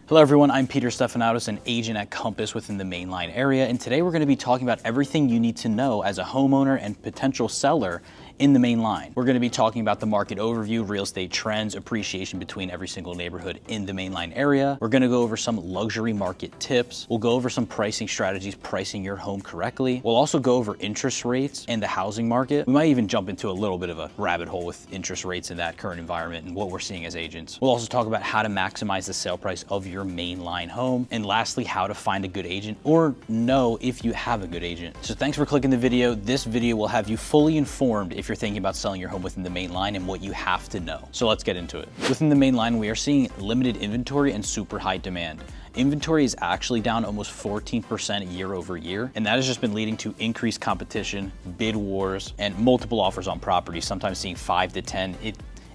Hello everyone, I'm Peter Stefanatos, an agent at Compass within the Mainline area, and today we're going to be talking about everything you need to know as a homeowner and potential seller in the Mainline. We're going to be talking about the market overview, real estate trends, appreciation between every single neighborhood in the Mainline area. We're going to go over some luxury market tips. We'll go over some pricing strategies, pricing your home correctly. We'll also go over interest rates and the housing market. We might even jump into a little bit of a rabbit hole with interest rates in that current environment and what we're seeing as agents. We'll also talk about how to maximize the sale price of your Mainline home. And lastly, how to find a good agent or know if you have a good agent. So thanks for clicking the video. This video will have you fully informed if you're thinking about selling your home within the Mainline and what you have to know. So let's get into it. Within the Mainline, we are seeing limited inventory and super high demand. Inventory is actually down almost 14% year over year, and that has just been leading to increased competition, bid wars, and multiple offers on properties, sometimes seeing 5 to 10.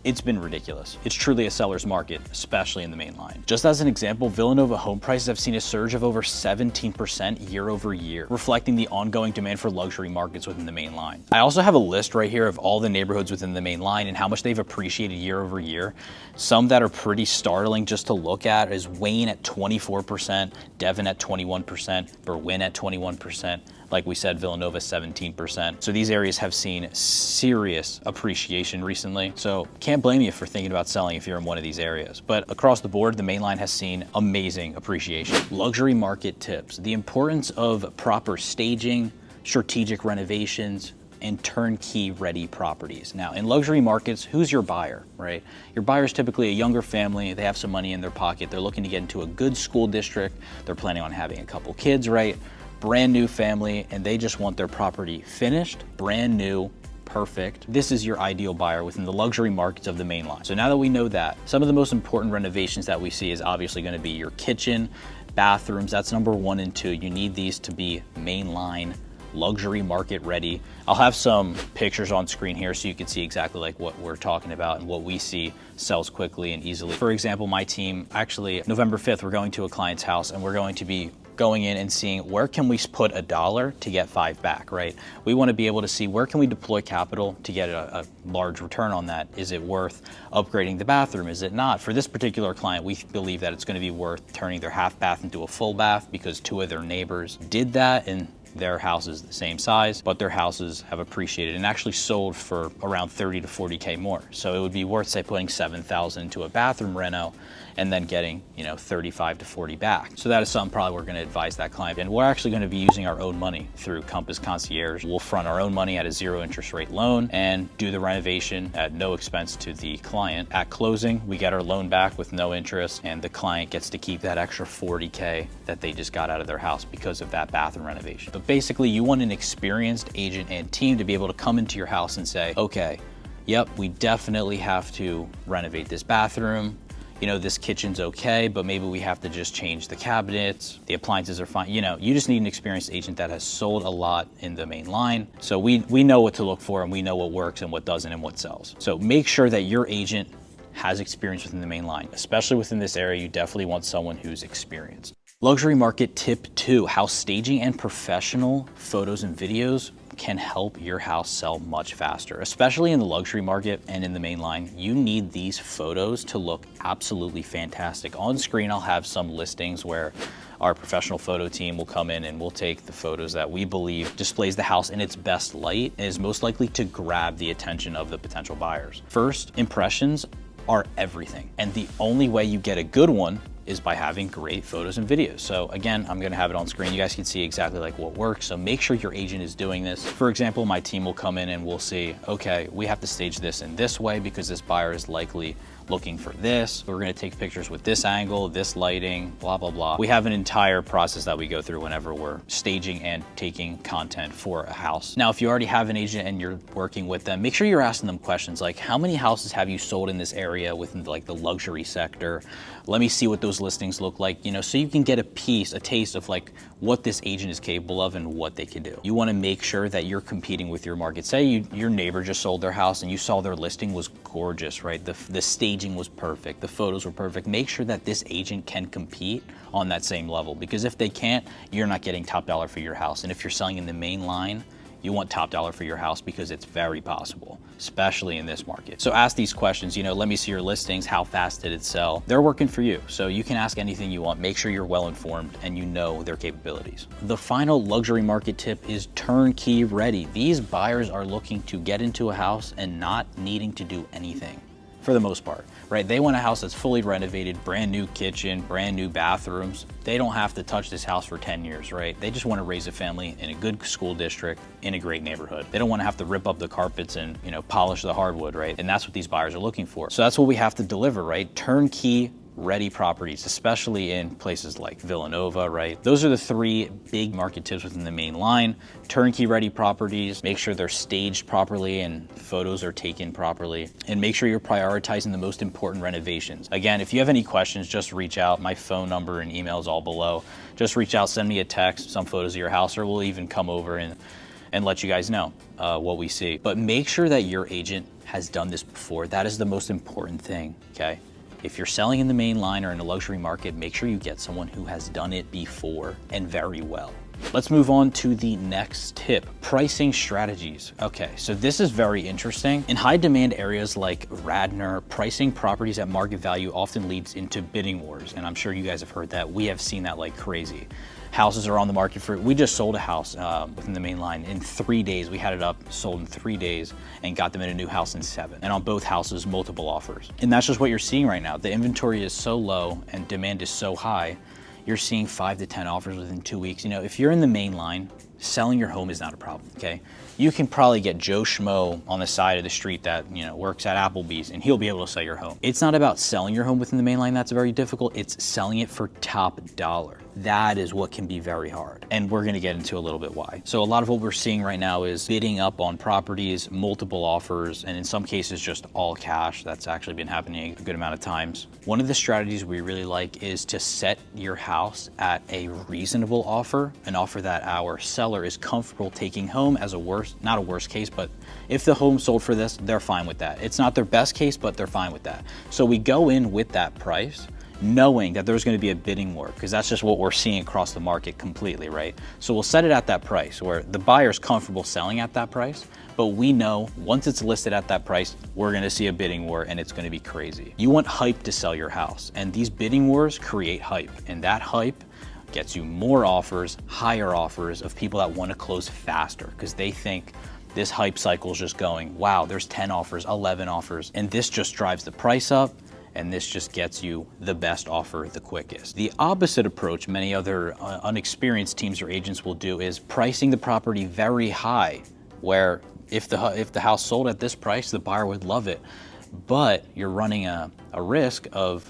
It's been ridiculous. It's truly a seller's market, especially in the Mainline. Just as an example, Villanova home prices have seen a surge of over 17% year over year, reflecting the ongoing demand for luxury markets within the Mainline. I also have a list right here of all the neighborhoods within the Mainline and how much they've appreciated year over year. Some that are pretty startling just to look at is Wayne at 24%, Devon at 21%, Berwyn at 21%. Like we said, Villanova 17%. So these areas have seen serious appreciation recently. So can't blame you for thinking about selling if you're in one of these areas. But across the board, the Mainline has seen amazing appreciation. Luxury market tips. The importance of proper staging, strategic renovations, and turnkey ready properties. Now in luxury markets, who's your buyer, right? Your buyer is typically a younger family. They have some money in their pocket. They're looking to get into a good school district. They're planning on having a couple kids, right? Brand new family, and they just want their property finished, brand new, perfect. This is your ideal buyer within the luxury markets of the Mainline. So now that we know that, some of the most important renovations that we see is obviously going to be your kitchen, bathrooms. That's number 1 and 2. You need these to be Mainline luxury market ready. I'll have some pictures on screen here so you can see exactly like what we're talking about and what we see sells quickly and easily. For example, my team, actually November 5th, we're going to a client's house and we're going to be going in and seeing where can we put $1 to get 5 back, right? We want to be able to see where can we deploy capital to get a large return on that. Is it worth upgrading the bathroom? Is it not? For this particular client, we believe that it's going to be worth turning their half bath into a full bath because 2 of their neighbors did that, and their house is the same size, but their houses have appreciated and actually sold for around 30 to 40K more. So it would be worth, say, putting 7,000 into a bathroom reno and then getting, 35 to 40 back. So that is something probably we're going to advise that client. And we're actually going to be using our own money through Compass Concierge. We'll front our own money at a 0 interest rate loan and do the renovation at no expense to the client. At closing, we get our loan back with no interest, and the client gets to keep that extra 40K that they just got out of their house because of that bathroom renovation. But basically, you want an experienced agent and team to be able to come into your house and say, okay, yep, we definitely have to renovate this bathroom. This kitchen's okay, but maybe we have to just change the cabinets. The appliances are fine. You just need an experienced agent that has sold a lot in the Mainline. So we know what to look for, and we know what works and what doesn't and what sells. So make sure that your agent has experience within the Mainline, especially within this area. You definitely want someone who's experienced. Luxury market tip 2, how staging and professional photos and videos can help your house sell much faster, especially in the luxury market and in the Mainline. You need these photos to look absolutely fantastic. On screen, I'll have some listings where our professional photo team will come in and we'll take the photos that we believe displays the house in its best light and is most likely to grab the attention of the potential buyers. First impressions are everything, and the only way you get a good one is by having great photos and videos. So again, I'm gonna have it on screen. You guys can see exactly like what works. So make sure your agent is doing this. For example, my team will come in and we'll see, okay, we have to stage this in this way because this buyer is likely looking for this. We're gonna take pictures with this angle, this lighting, blah, blah, blah. We have an entire process that we go through whenever we're staging and taking content for a house. Now, if you already have an agent and you're working with them, make sure you're asking them questions like, how many houses have you sold in this area within like the luxury sector? Let me see what those listings look like, so you can get a taste of like what this agent is capable of and what they can do. You wanna make sure that you're competing with your market. Say your neighbor just sold their house and you saw their listing was gorgeous, right? The staging was perfect, the photos were perfect. Make sure that this agent can compete on that same level, because if they can't, you're not getting top dollar for your house. And if you're selling in the Mainline, You want top dollar for your house because it's very possible, especially in this market. So ask these questions, let me see your listings. How fast did it sell? They're working for you. So you can ask anything you want. Make sure you're well informed and you know their capabilities. The final luxury market tip is turnkey ready. These buyers are looking to get into a house and not needing to do anything. For the most part, right? They want a house that's fully renovated, brand new kitchen, brand new bathrooms. They don't have to touch this house for 10 years, right? They just want to raise a family in a good school district, in a great neighborhood. They don't want to have to rip up the carpets and, polish the hardwood, right? And that's what these buyers are looking for. So that's what we have to deliver, right? Turnkey ready properties, especially in places like Villanova, right? Those are the 3 big market tips within the main line. Turnkey ready properties, make sure they're staged properly and photos are taken properly, and make sure you're prioritizing the most important renovations. Again, if you have any questions, just reach out. My phone number and email is all below. Just reach out, send me a text, some photos of your house, or we'll even come over and let you guys know what we see. But make sure that your agent has done this before. That is the most important thing, okay? If you're selling in the main line or in a luxury market, make sure you get someone who has done it before and very well. Let's move on to the next tip, pricing strategies. Okay, so this is very interesting. In high demand areas like Ardmore, pricing properties at market value often leads into bidding wars. And I'm sure you guys have heard that. We have seen that like crazy. Houses are on the market we just sold a house within the main line in 3 days. We had it up, sold in 3 days, and got them in a new house in 7. And on both houses, multiple offers. And that's just what you're seeing right now. The inventory is so low and demand is so high, you're seeing 5 to 10 offers within 2 weeks. If you're in the main line, selling your home is not a problem, okay? You can probably get Joe Schmo on the side of the street that, works at Applebee's, and he'll be able to sell your home. It's not about selling your home within the main line that's very difficult. It's selling it for top dollar. That is what can be very hard. And we're gonna get into a little bit why. So a lot of what we're seeing right now is bidding up on properties, multiple offers, and in some cases just all cash. That's actually been happening a good amount of times. One of the strategies we really like is to set your house at a reasonable offer, an offer that our seller is comfortable taking home as not a worst case, but if the home sold for this, they're fine with that. It's not their best case, but they're fine with that. So we go in with that price, knowing that there's going to be a bidding war, because that's just what we're seeing across the market completely, right? So we'll set it at that price where the buyer's comfortable selling at that price, but we know once it's listed at that price, we're going to see a bidding war and it's going to be crazy. You want hype to sell your house, and these bidding wars create hype, and that hype gets you more offers, higher offers of people that want to close faster because they think this hype cycle is just going, wow, there's 10 offers, 11 offers, and this just drives the price up, and this just gets you the best offer the quickest. The opposite approach many other unexperienced teams or agents will do is pricing the property very high, where if the house sold at this price, the buyer would love it, but you're running a risk of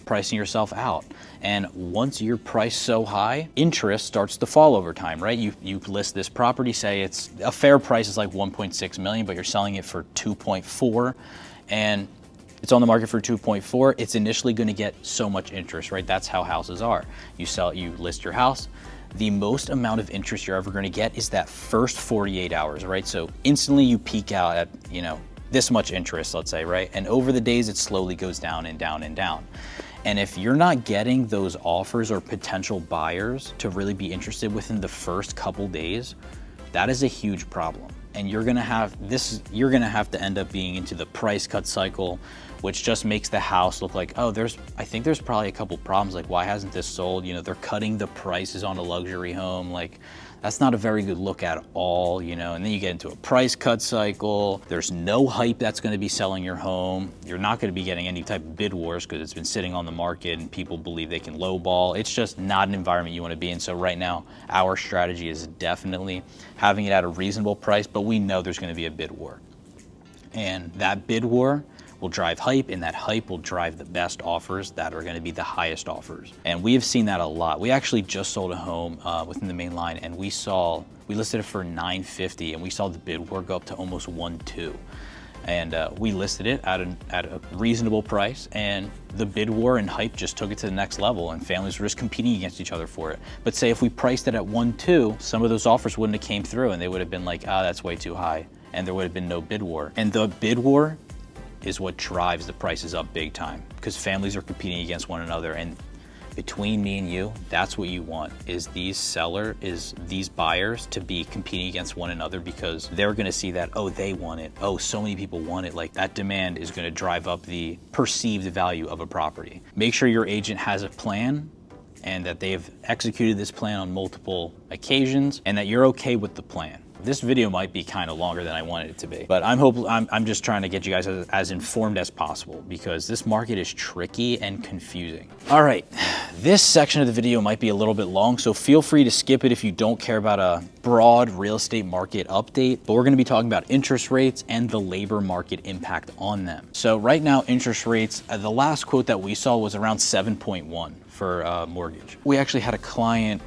pricing yourself out. And once you're priced so high, interest starts to fall over time, right? You list this property, say it's a fair price is like 1.6 million, but you're selling it for 2.4, and it's on the market for 2.4, it's initially going to get so much interest, right? That's how houses are. You list your house. The most amount of interest you're ever going to get is that first 48 hours, right? So instantly you peak out at, this much interest, let's say, right? And over the days, it slowly goes down and down and down. And if you're not getting those offers or potential buyers to really be interested within the first couple days, that is a huge problem. And you're gonna have to end up being into the price cut cycle, which just makes the house look like, oh, I think there's probably a couple problems, like why hasn't this sold? They're cutting the prices on a luxury home. Like, that's not a very good look at all, and then you get into a price cut cycle. There's no hype that's gonna be selling your home. You're not gonna be getting any type of bid wars because it's been sitting on the market and people believe they can lowball. It's just not an environment you wanna be in. So right now, our strategy is definitely having it at a reasonable price, but we know there's gonna be a bid war. And that bid war will drive hype, and that hype will drive the best offers that are gonna be the highest offers. And we have seen that a lot. We actually just sold a home within the main line, and we listed it for $950, and we saw the bid war go up to almost 1.2. And we listed it at a reasonable price, and the bid war and hype just took it to the next level, and families were just competing against each other for it. But say if we priced it at 1.2, some of those offers wouldn't have came through, and they would have been like, that's way too high, and there would have been no bid war. And the bid war is what drives the prices up big time, because families are competing against one another, and between me and you, that's what you want, is these buyers to be competing against one another, because they're gonna see that, oh, they want it. Oh, so many people want it. Like, that demand is gonna drive up the perceived value of a property. Make sure your agent has a plan and that they've executed this plan on multiple occasions and that you're okay with the plan. This video might be kind of longer than I wanted it to be, but I'm just trying to get you guys as informed as possible, because this market is tricky and confusing. All right, this section of the video might be a little bit long, so feel free to skip it if you don't care about a broad real estate market update, but we're gonna be talking about interest rates and the labor market impact on them. So right now, interest rates, the last quote that we saw was around 7.1 for mortgage. We actually had a client,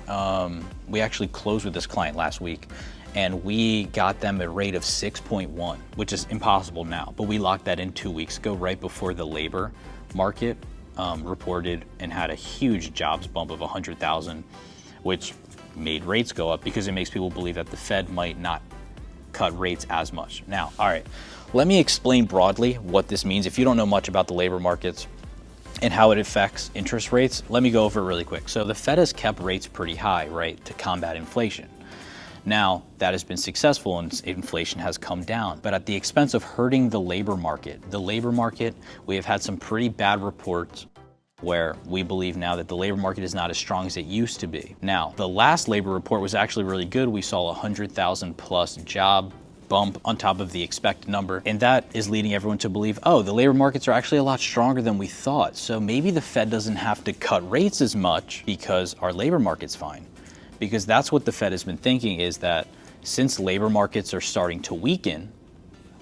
we actually closed with this client last week, and we got them a rate of 6.1, which is impossible now, but we locked that in 2 weeks ago, right before the labor market reported and had a huge jobs bump of 100,000, which made rates go up because it makes people believe that the Fed might not cut rates as much. Now, all right, let me explain broadly what this means. If you don't know much about the labor markets and how it affects interest rates, let me go over it really quick. So the Fed has kept rates pretty high, right, to combat inflation. Now, that has been successful and inflation has come down, but at the expense of hurting the labor market. The labor market, we have had some pretty bad reports where we believe now that the labor market is not as strong as it used to be. Now, the last labor report was actually really good. We saw 100,000 plus job bump on top of the expected number. And that is leading everyone to believe, oh, the labor markets are actually a lot stronger than we thought. So maybe the Fed doesn't have to cut rates as much because our labor market's fine. Because that's what the Fed has been thinking, is that since labor markets are starting to weaken,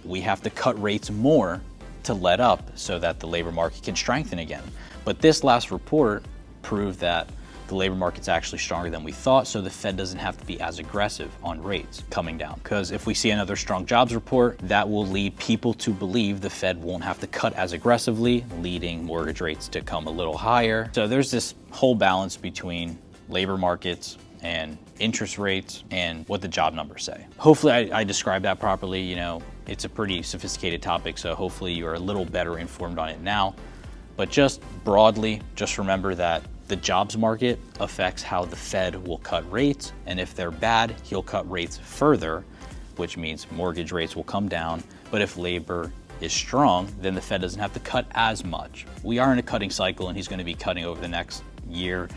we have to cut rates more to let up so that the labor market can strengthen again. But this last report proved that the labor market's actually stronger than we thought, so the Fed doesn't have to be as aggressive on rates coming down. Because if we see another strong jobs report, that will lead people to believe the Fed won't have to cut as aggressively, leading mortgage rates to come a little higher. So there's this whole balance between labor markets and interest rates and what the job numbers say. Hopefully I described that properly. You know, it's a pretty sophisticated topic, so hopefully you're a little better informed on it now. But just broadly, just remember that the jobs market affects how the Fed will cut rates, and if they're bad, he'll cut rates further, which means mortgage rates will come down. But if labor is strong, then the Fed doesn't have to cut as much. We are in a cutting cycle, and he's going to be cutting over the next year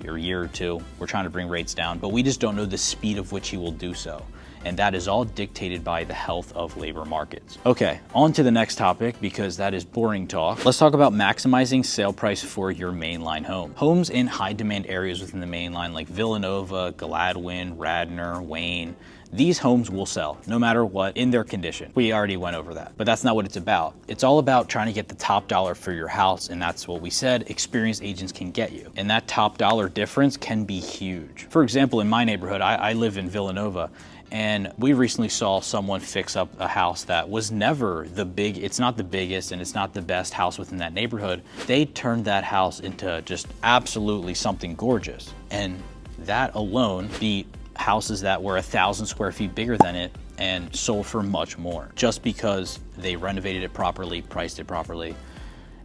or two. We're trying to bring rates down, but we just don't know the speed of which he will do so. And that is all dictated by the health of labor markets. Okay, on to the next topic, because that is boring talk. Let's talk about maximizing sale price for your mainline home. Homes in high demand areas within the mainline, like Villanova, Gladwin, Radnor, Wayne, these homes will sell no matter what in their condition. We already went over that, but that's not what it's about. It's all about trying to get the top dollar for your house, and that's what we said experienced agents can get you. And that top dollar difference can be huge. For example, in my neighborhood, I live in Villanova, and we recently saw someone fix up a house that was never it's not the biggest and it's not the best house within that neighborhood. They turned that house into just absolutely something gorgeous. And that alone beat houses that were 1,000 square feet bigger than it and sold for much more, just because they renovated it properly, priced it properly,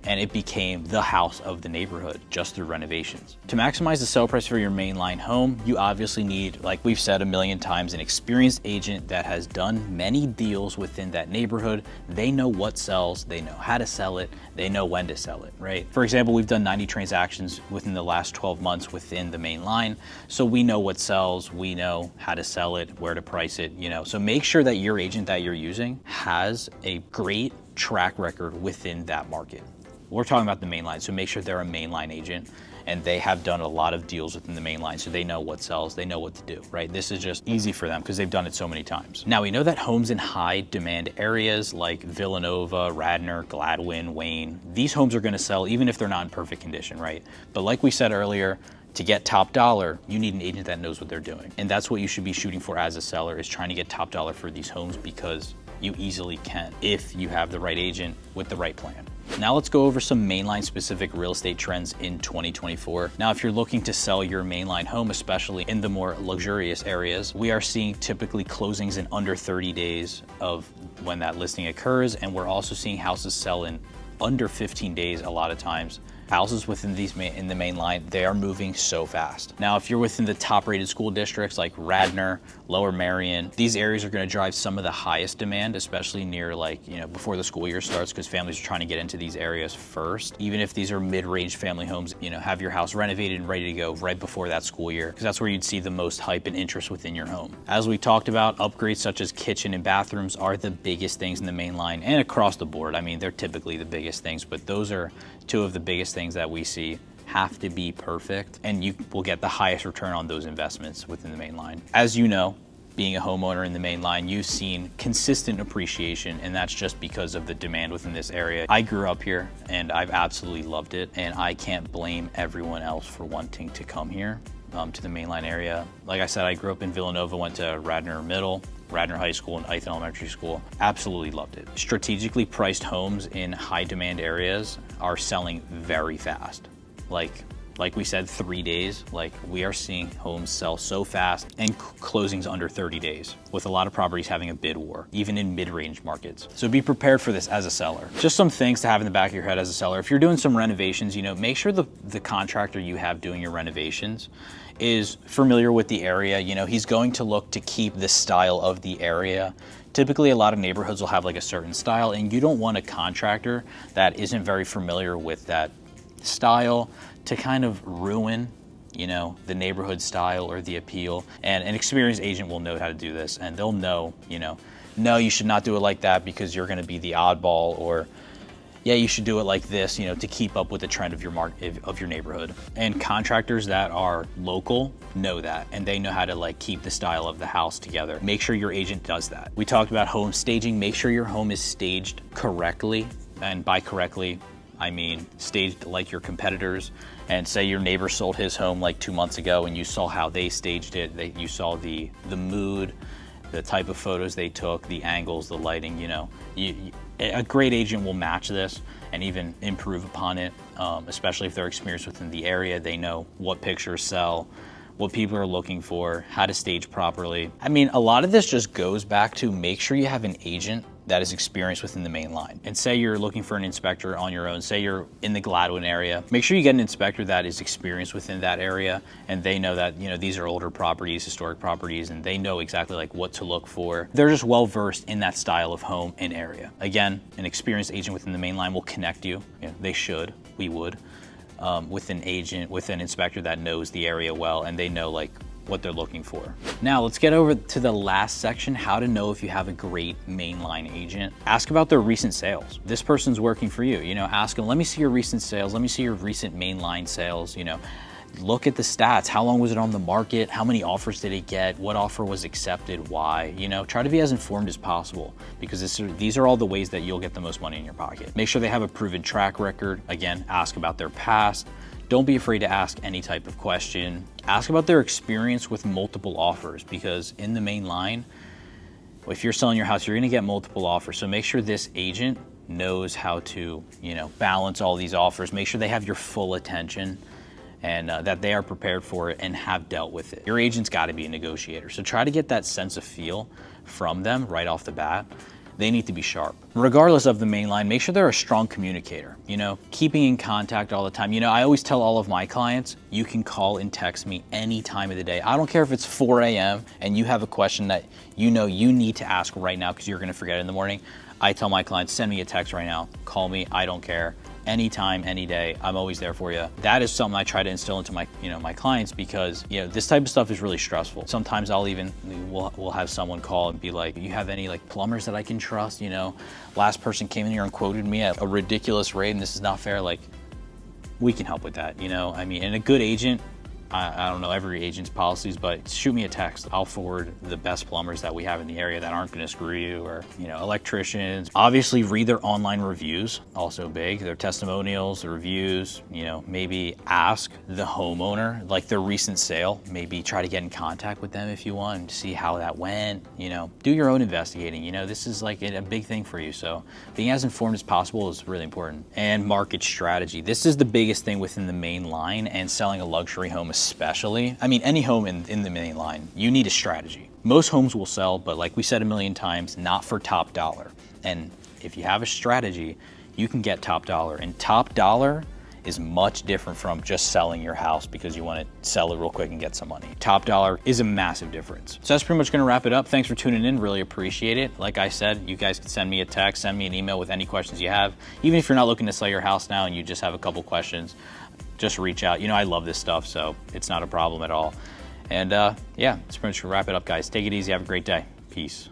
and it became the house of the neighborhood just through renovations. To maximize the sale price for your mainline home, you obviously need, like we've said a million times, an experienced agent that has done many deals within that neighborhood. They know what sells, they know how to sell it, they know when to sell it, right? For example, we've done 90 transactions within the last 12 months within the main line, so we know what sells, we know how to sell it, where to price it, you know. So make sure that your agent that you're using has a great track record within that market. We're talking about the main line, so make sure they're a mainline agent and they have done a lot of deals within the main line, so they know what sells, they know what to do, right? This is just easy for them because they've done it so many times. Now, we know that homes in high demand areas like Villanova, Radnor, Gladwin, Wayne, these homes are gonna sell even if they're not in perfect condition, right? But like we said earlier, to get top dollar, you need an agent that knows what they're doing. And that's what you should be shooting for as a seller, is trying to get top dollar for these homes, because you easily can if you have the right agent with the right plan. Now let's go over some mainline specific real estate trends in 2024. Now, if you're looking to sell your mainline home, especially in the more luxurious areas, we are seeing typically closings in under 30 days of when that listing occurs. And we're also seeing houses sell in under 15 days a lot of times houses within in the main line, they are moving so fast. Now, if you're within the top rated school districts like Radnor, Lower Marion, these areas are going to drive some of the highest demand, especially near before the school year starts, because families are trying to get into these areas first. Even if these are mid-range family homes, have your house renovated and ready to go right before that school year, because that's where you'd see the most hype and interest within your home. As we talked about, upgrades such as kitchen and bathrooms are the biggest things in the main line and across the board. I mean, they're typically the biggest things, but those are two of the biggest things that we see have to be perfect, and you will get the highest return on those investments within the main line. As you know, being a homeowner in the main line, you've seen consistent appreciation, and that's just because of the demand within this area. I grew up here and I've absolutely loved it, and I can't blame everyone else for wanting to come here to the mainline area. Like I said, I grew up in Villanova, went to Radnor Middle, Radnor High School, and Ithan Elementary School. Absolutely loved it. Strategically priced homes in high demand areas are selling very fast. Like we said, 3 days, we are seeing homes sell so fast, and closings under 30 days, with a lot of properties having a bid war, even in mid-range markets. So be prepared for this as a seller. Just some things to have in the back of your head as a seller. If you're doing some renovations, make sure the contractor you have doing your renovations is familiar with the area. He's going to look to keep the style of the area. Typically, a lot of neighborhoods will have a certain style, and you don't want a contractor that isn't very familiar with that style to kind of ruin, the neighborhood style or the appeal. And an experienced agent will know how to do this, and they'll know, no, you should not do it like that because you're going to be the oddball, or yeah, you should do it like this, to keep up with the trend of your neighborhood. And contractors that are local know that, and they know how to keep the style of the house together. Make sure your agent does that. We talked about home staging. Make sure your home is staged correctly, and by correctly, I mean staged like your competitors. And say your neighbor sold his home 2 months ago, and you saw how they staged it. You saw the mood, the type of photos they took, the angles, the lighting. A great agent will match this and even improve upon it, especially if they're experienced within the area. They know what pictures sell, what people are looking for, how to stage properly. I mean, a lot of this just goes back to make sure you have an agent that is experienced within the main line. And say you're looking for an inspector on your own, say you're in the Gladwin area, make sure you get an inspector that is experienced within that area, and they know that, these are older properties, historic properties, and they know exactly what to look for. They're just well versed in that style of home and area. Again, an experienced agent within the main line will connect you. They should, we would, with an agent, with an inspector that knows the area well, and they know what they're looking for. Now let's get over to the last section, how to know if you have a great mainline agent. Ask about their recent sales. This person's working for you, ask them, let me see your recent sales, let me see your recent mainline sales, look at the stats. How long was it on the market? How many offers did it get? What offer was accepted? Why? Try to be as informed as possible, because these are all the ways that you'll get the most money in your pocket. Make sure they have a proven track record. Again, ask about their past. Don't be afraid to ask any type of question. Ask about their experience with multiple offers, because in the main line, if you're selling your house, you're gonna get multiple offers. So make sure this agent knows how to, balance all these offers. Make sure they have your full attention, and that they are prepared for it and have dealt with it. Your agent's gotta be a negotiator. So try to get that sense of feel from them right off the bat. They need to be sharp. Regardless of the main line, make sure they're a strong communicator, keeping in contact all the time. I always tell all of my clients, you can call and text me any time of the day. I don't care if it's 4 a.m. and you have a question that you need to ask right now because you're gonna forget it in the morning. I tell my clients, send me a text right now, call me, I don't care. Anytime, any day, I'm always there for you. That is something I try to instill into my, my clients, because, this type of stuff is really stressful. Sometimes we'll have someone call and be like, you have any plumbers that I can trust? Last person came in here and quoted me at a ridiculous rate, and this is not fair. We can help with that, and a good agent, I don't know every agent's policies, but shoot me a text. I'll forward the best plumbers that we have in the area that aren't gonna screw you, or, electricians. Obviously read their online reviews, also big, their testimonials, the reviews, maybe ask the homeowner, their recent sale, maybe try to get in contact with them if you want and see how that went, do your own investigating. This is a big thing for you. So being as informed as possible is really important. And market strategy. This is the biggest thing within the main line, and selling a luxury home especially. I mean, any home in the main line, you need a strategy. Most homes will sell, but like we said a million times, not for top dollar. And if you have a strategy, you can get top dollar. And top dollar is much different from just selling your house because you want to sell it real quick and get some money. Top dollar is a massive difference. So that's pretty much gonna wrap it up. Thanks for tuning in, really appreciate it. Like I said, you guys can send me a text, send me an email with any questions you have. Even if you're not looking to sell your house now and you just have a couple questions, just reach out. You know, I love this stuff, so it's not a problem at all. And yeah, that's pretty much gonna wrap it up, guys. Take it easy, have a great day. Peace.